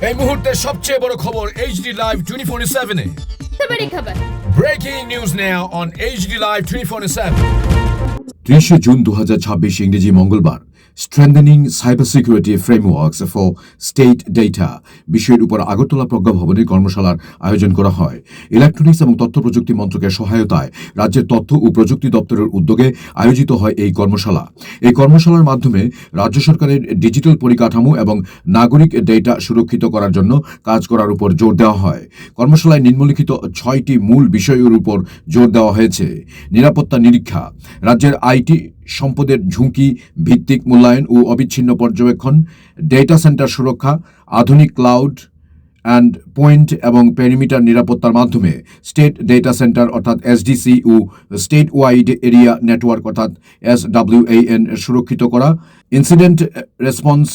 এই মুহূর্তের সবচেয়ে বড় খবর HD Live 24/7 এ। बड़ी खबर। Breaking news now on HD Live 24/7। 30 June 2026 ইংরেজি মঙ্গলবার strengthening cyber security frameworks for state data বিষয়ের উপর আগরতলা প্রজ্ঞা ভবনের কর্মশালার আয়োজন করা হয়। ইলেকট্রনিক্স এবং তথ্য প্রযুক্তি মন্ত্রকের সহায়তায় রাজ্যের তথ্য ও প্রযুক্তি দপ্তরের উদ্যোগে আয়োজিত হয় এই কর্মশালা। এই কর্মশালার মাধ্যমে রাজ্য সরকারের ডিজিটাল পরিকাঠামো এবং নাগরিক ডেটা সুরক্ষিত করার জন্য কাজ করার উপর জোর দেওয়া হয়। কর্মশালায় নিম্নলিখিত 6টি মূল বিষয়ের উপর জোর দেওয়া হয়েছে: নিরাপত্তা নিরীক্ষা, রাজ্যের আইটি সম্পদের ঝুঁকি ভিত্তিক মূল্যায়ন ও অবিচ্ছিন্ন পর্যবেক্ষণ, ডেটা সেন্টার সুরক্ষা, আধুনিক ক্লাউড অ্যান্ড পয়েন্ট এবং পেরিমিটার নিরাপত্তার মাধ্যমে স্টেট ডেটা সেন্টার অর্থাৎ SDC ও স্টেট ওয়াইড এরিয়া নেটওয়ার্ক অর্থাৎ SWAN সুরক্ষিত করা, incident response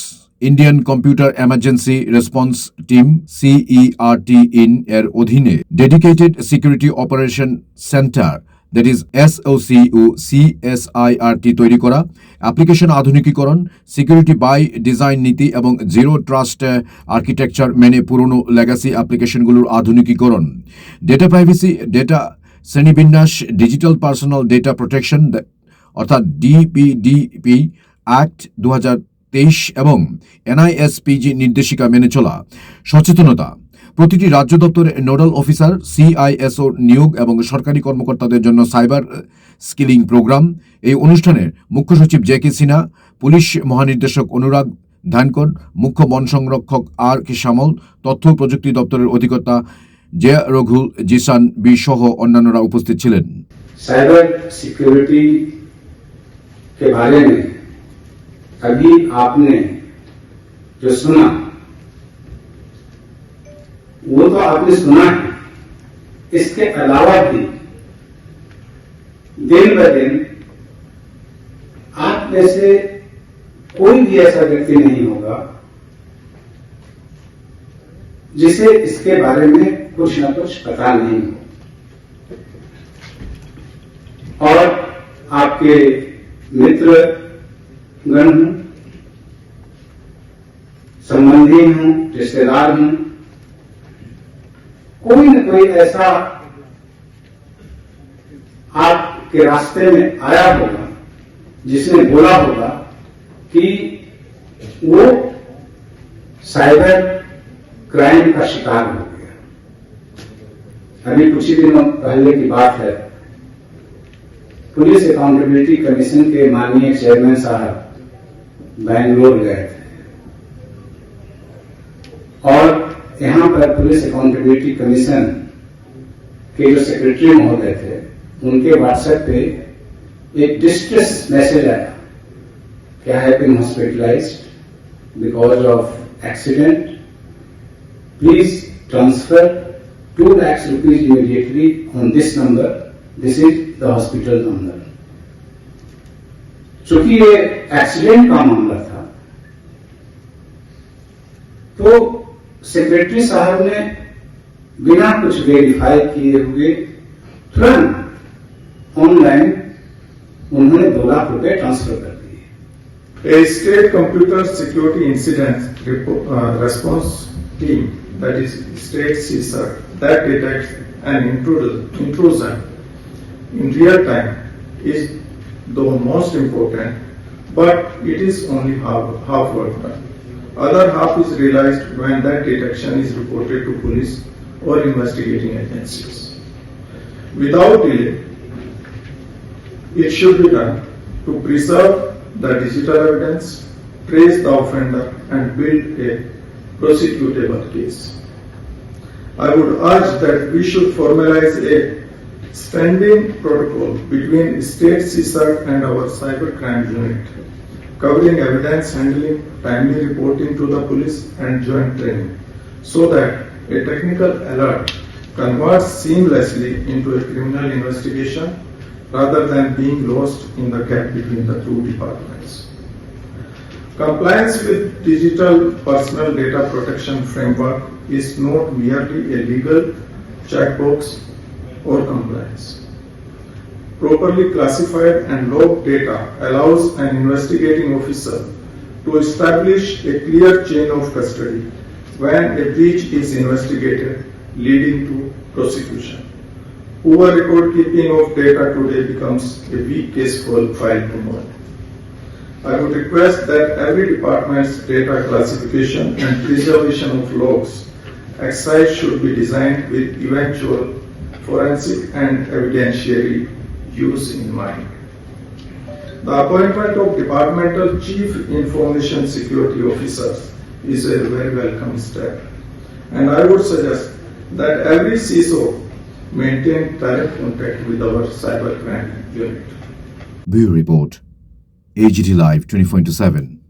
Indian computer emergency response team CERT in এর অধীনে dedicated security operation center that is SOC ও CSIRT তৈরি করা, অ্যাপ্লিকেশন আধুনিকীকরণ, সিকিউরিটি বাই ডিজাইন নীতি এবং জিরো ট্রাস্ট আর্কিটেকচার মেনে পুরনো লেগাসি অ্যাপ্লিকেশনগুলোর আধুনিকীকরণ, ডেটা প্রাইভেসি, ডেটা শ্রেণীবিন্যাস, ডিজিটাল পার্সোনাল ডেটা প্রোটেকশন অর্থাৎ DPDP অ্যাক্ট 2023 এবং NISPG নির্দেশিকা মেনে চলা, সচেতনতা, প্রতিটি রাজ্য দপ্তরে নোডাল অফিসার CISO নিয়োগ এবং সরকারি কর্মকর্তাদের জন্য সাইবার স্কিলিং প্রোগ্রাম। এই অনুষ্ঠানের মুখ্য সচিব JK সিনহা, পুলিশ মহানির্দেশক অনুরাগ ধানকর, মুখ্য বন সংরক্ষক RK সামল, তথ্য প্রযুক্তি দপ্তরের অধিকর্তা জয়া রঘুল জিসান বি সহ অন্যান্যরা উপস্থিত ছিলেন। साइबर सिक्योरिटी के बारे में अभी आपने जो सुना वो तो आपने सुना है। इसके अलावा भी दिन ब दिन आप में से कोई भी ऐसा व्यक्ति नहीं होगा जिसे इसके बारे में कुछ न कुछ पता नहीं हो, और आपके मित्र गण हूं, संबंधी हूं, रिश्तेदार हूं, कोई न कोई ऐसा आपके रास्ते में आया होगा जिसने बोला होगा कि वो साइबर क्राइम का शिकार हो गया। अभी कुछ ही दिनों पहले की बात है, पुलिस अकाउंटेबिलिटी कमीशन के माननीय चेयरमैन साहब बैंगलोर गए थे और यहां पर पुलिस अकाउंटेबिलिटी कमीशन के जो सेक्रेटरी महोदय थे उनके व्हाट्सएप पे एक डिस्ट्रेस मैसेज आया कि I have been hospitalised because of accident, please transfer 2 lakh rupees immediately on this number, this is the hospital number. चूंकि ये एक्सीडेंट का मामला था तो सेक्रेटरी साहब ने बिना कुछ वेरीफाई किए हुए तुरंत ऑनलाइन उन्होंने 2 लाख रुपए ट्रांसफर कर दिए। A state computer security incident response team, that is state CSIRT, that detects an intrusion in real time is the most important, but it is only half work done. Other half is realized when that detection is reported to police or investigating agencies. Without delay, it should be done to preserve the digital evidence, trace the offender, and build a prosecutable case. I would urge that we should formalize a standing protocol between state CSIRT and our cybercrime unit, covering evidence handling, timely reporting to the police, and joint training, so that a technical alert converts seamlessly into a criminal investigation rather than being lost in the gap between the two departments. Compliance with digital personal data protection framework is not merely a legal checkbox or compliance. Properly classified and logged data allows an investigating officer to establish a clear chain of custody when a breach is investigated, leading to prosecution. Poor record keeping of data today becomes a weak case file tomorrow. I would request that every department's data classification and preservation of logs exercise should be designed with eventual forensic and evidentiary use in mind. The appointment of departmental chief information security officers is a very welcome step, and I would suggest that every CISO maintain direct contact with our cybercrime unit. Bureau Report, AGT Live 24/7.